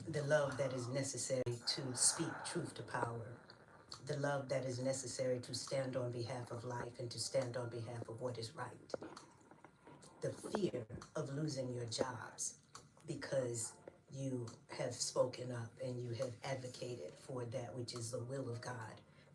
the love that is necessary to speak truth to power, the love that is necessary to stand on behalf of life and to stand on behalf of what is right, the fear of losing your jobs because you have spoken up and you have advocated for that which is the will of God,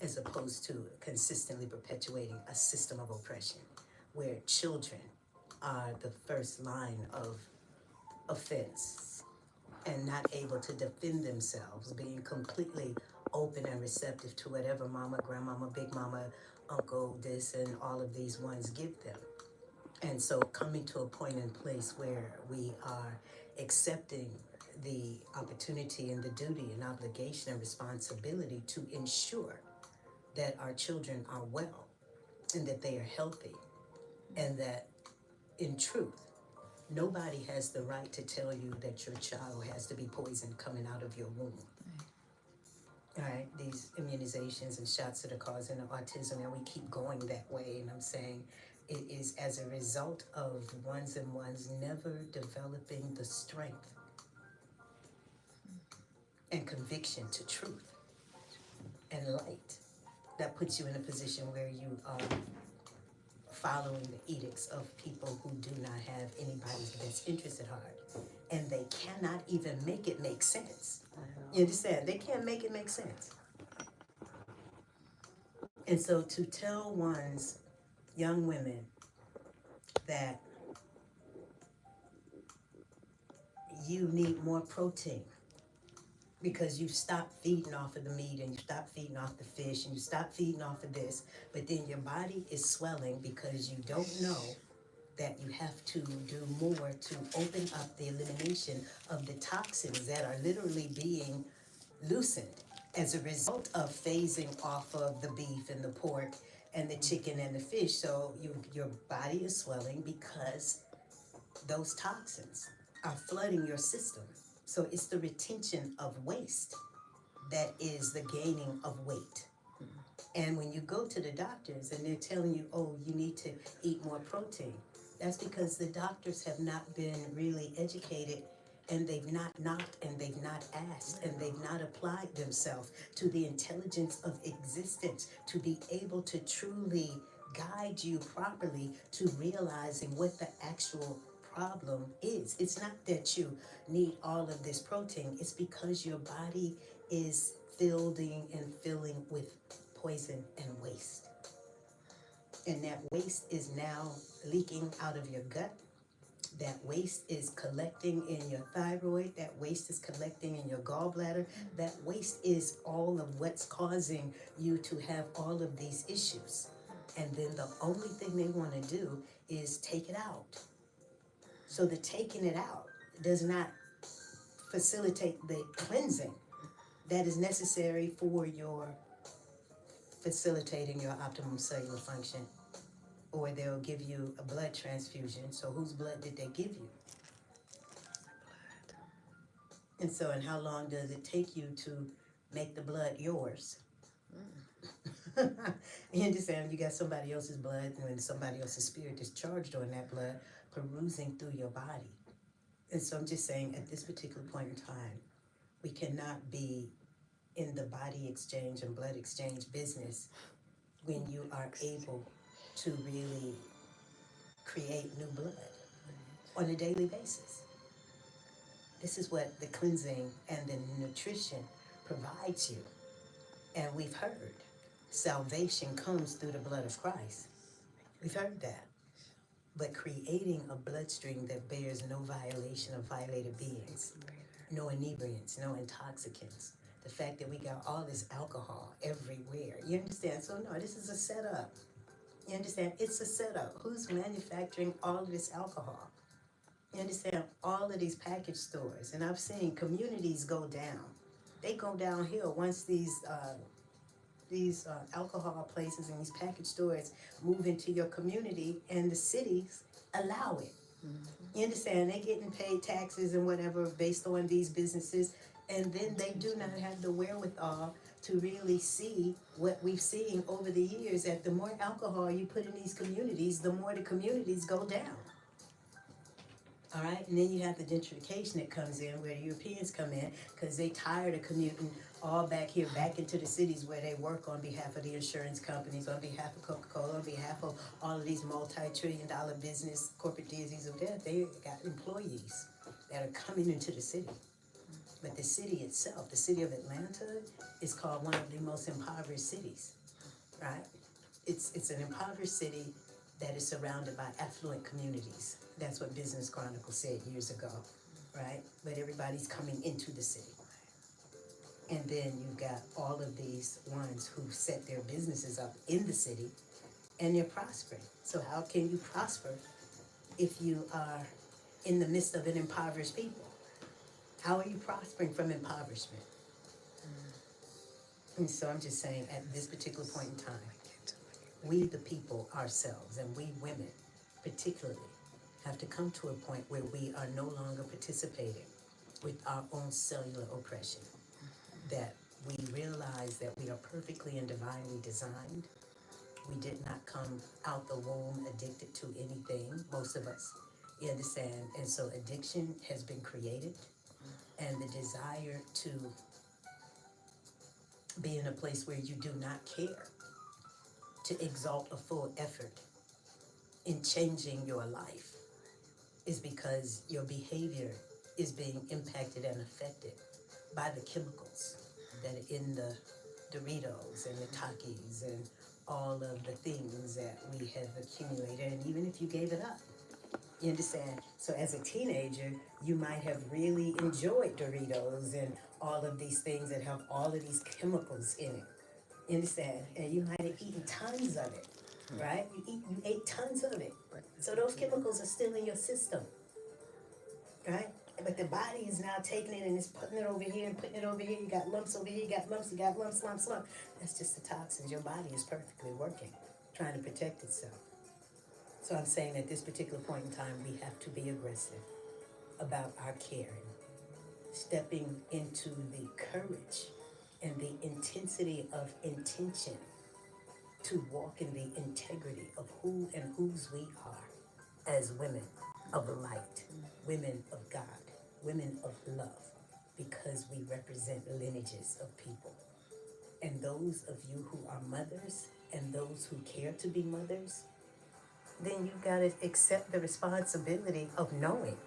as opposed to consistently perpetuating a system of oppression where children are the first line of offense and not able to defend themselves, being completely open and receptive to whatever mama, grandmama, big mama, uncle, this, and all of these ones give them. And so coming to a point in place where we are accepting the opportunity and the duty and obligation and responsibility to ensure that our children are well and that they are healthy, and that in truth, nobody has the right to tell you that your child has to be poisoned coming out of your womb. All right, these immunizations and shots that are causing autism, and we keep going that way. And I'm saying it is as a result of ones and ones never developing the strength and conviction to truth and light that puts you in a position where you are following the edicts of people who do not have anybody's best interest at heart. And they cannot even make it make sense. You understand? They can't make it make sense. And so to tell one's young women that you need more protein because you stop feeding off of the meat and you stop feeding off the fish and you stop feeding off of this, but then your body is swelling because you don't know that you have to do more to open up the elimination of the toxins that are literally being loosened as a result of phasing off of the beef and the pork and the chicken and the fish. So your body is swelling because those toxins are flooding your system. So it's the retention of waste that is the gaining of weight. And when you go to the doctors and they're telling you, oh, you need to eat more protein, that's because the doctors have not been really educated, and they've not knocked and they've not asked and they've not applied themselves to the intelligence of existence to be able to truly guide you properly to realizing what the actual problem is. It's not that you need all of this protein, it's because your body is filling and filling with poison and waste. And that waste is now leaking out of your gut. That waste is collecting in your thyroid. That waste is collecting in your gallbladder. That waste is all of what's causing you to have all of these issues. And then the only thing they want to do is take it out. So the taking it out does not facilitate the cleansing that is necessary for your facilitating your optimum cellular function. Or they'll give you a blood transfusion. So whose blood did they give you? And so, and how long does it take you to make the blood yours? You understand? You got somebody else's blood and somebody else's spirit is charged on that blood perusing through your body. And so I'm just saying, at this particular point in time, we cannot be in the body exchange and blood exchange business when you are able to really create new blood on a daily basis. This is what the cleansing and the nutrition provides you. And we've heard salvation comes through the blood of Christ. We've heard that. But creating a bloodstream that bears no violation of violated beings, no inebriants, no intoxicants, the fact that we got all this alcohol everywhere. You understand? So no, this is a setup. You understand? It's a setup. Who's manufacturing all of this alcohol? You understand? All of these package stores. And I've seen communities go down. They go downhill once these alcohol places and these package stores move into your community and the cities allow it. You understand? They're getting paid taxes and whatever based on these businesses. And then they do not have the wherewithal to really see what we've seen over the years, that the more alcohol you put in these communities, the more the communities go down. All right, and then you have the gentrification that comes in where the Europeans come in because they tired of commuting all back here, back into the cities where they work on behalf of the insurance companies, on behalf of Coca-Cola, on behalf of all of these multi-trillion-dollar business corporate deities of death. They got employees that are coming into the city. But the city itself, the city of Atlanta, is called one of the most impoverished cities, right? It's an impoverished city that is surrounded by affluent communities. That's what Business Chronicle said years ago, right? But everybody's coming into the city. And then you've got all of these ones who set their businesses up in the city and they're prospering. So how can you prosper if you are in the midst of an impoverished people? How are you prospering from impoverishment? And so I'm just saying at this particular point in time, we the people ourselves and we women particularly have to come to a point where we are no longer participating with our own cellular oppression. That we realize that we are perfectly and divinely designed. We did not come out the womb addicted to anything, most of us. You understand? And so addiction has been created, and the desire to be in a place where you do not care, to exalt a full effort in changing your life, is because your behavior is being impacted and affected by the chemicals that are in the Doritos and the Takis and all of the things that we have accumulated. And even if you gave it up, you understand? So as a teenager, you might have really enjoyed Doritos and all of these things that have all of these chemicals in it. You understand? And you might have eaten tons of it, right? You ate tons of it. So those chemicals are still in your system, right? But the body is now taking it and it's putting it over here and putting it over here. You got lumps over here, you got lumps, lumps. That's just the toxins. Your body is perfectly working, trying to protect itself. So I'm saying at this particular point in time, we have to be aggressive about our caring, stepping into the courage and the intensity of intention to walk in the integrity of who and whose we are as women of light, women of God, women of love, because we represent lineages of people. And those of you who are mothers and those who care to be mothers, then you've got to accept the responsibility of knowing.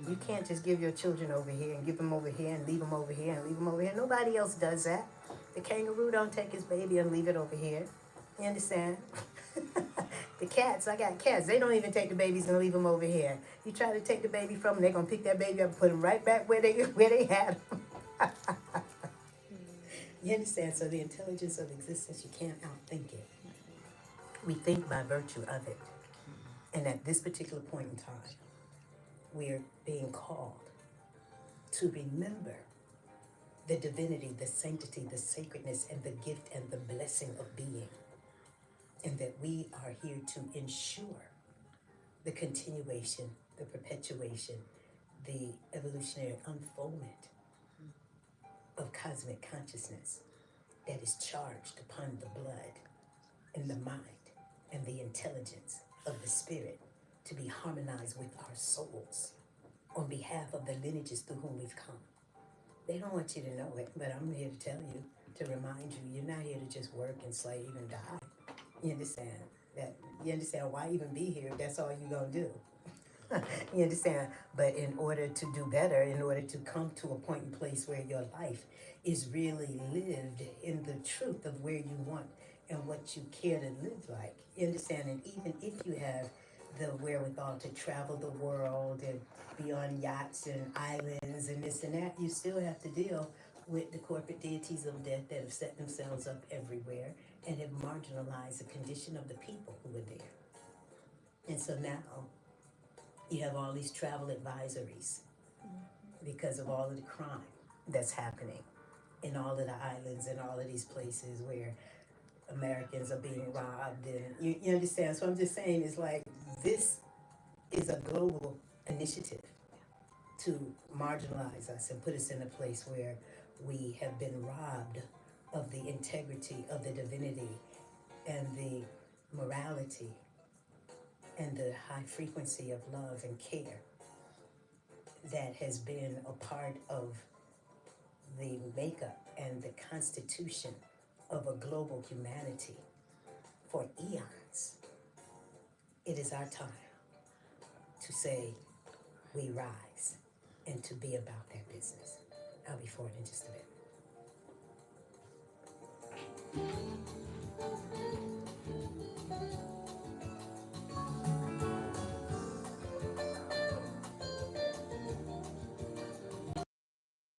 You can't just give your children over here and give them over here and leave them over here and leave them over here. Nobody else does that. The kangaroo don't take his baby and leave it over here. You understand? The cats, I got cats. They don't even take the babies and leave them over here. You try to take the baby from them, they're gonna pick that baby up and put them right back where they had them. You understand? So the intelligence of existence, you can't outthink it. We think by virtue of it. And at this particular point in time, we're being called to remember the divinity, the sanctity, the sacredness, and the gift and the blessing of being. And that we are here to ensure the continuation, the perpetuation, the evolutionary unfoldment of cosmic consciousness that is charged upon the blood and the mind and the intelligence of the spirit to be harmonized with our souls on behalf of the lineages through whom we've come. They don't want you to know it, but I'm here to tell you, to remind you, you're not here to just work and slave and die. You understand? That you understand why even be here if that's all you're gonna do. You understand? But in order to do better, in order to come to a point and place where your life is really lived in the truth of where you want and what you care to live like. You understand? And even if you have the wherewithal to travel the world and be on yachts and islands and this and that, you still have to deal with the corporate deities of death that have set themselves up everywhere and have marginalized the condition of the people who are there. And so now you have all these travel advisories because of all of the crime that's happening in all of the islands and all of these places where Americans are being robbed. And you understand? So I'm just saying, it's like this is a global initiative to marginalize us and put us in a place where we have been robbed of the integrity of the divinity and the morality and the high frequency of love and care that has been a part of the makeup and the constitution of a global humanity for eons. It is our time to say we rise and to be about that business. I'll be forward in just a bit.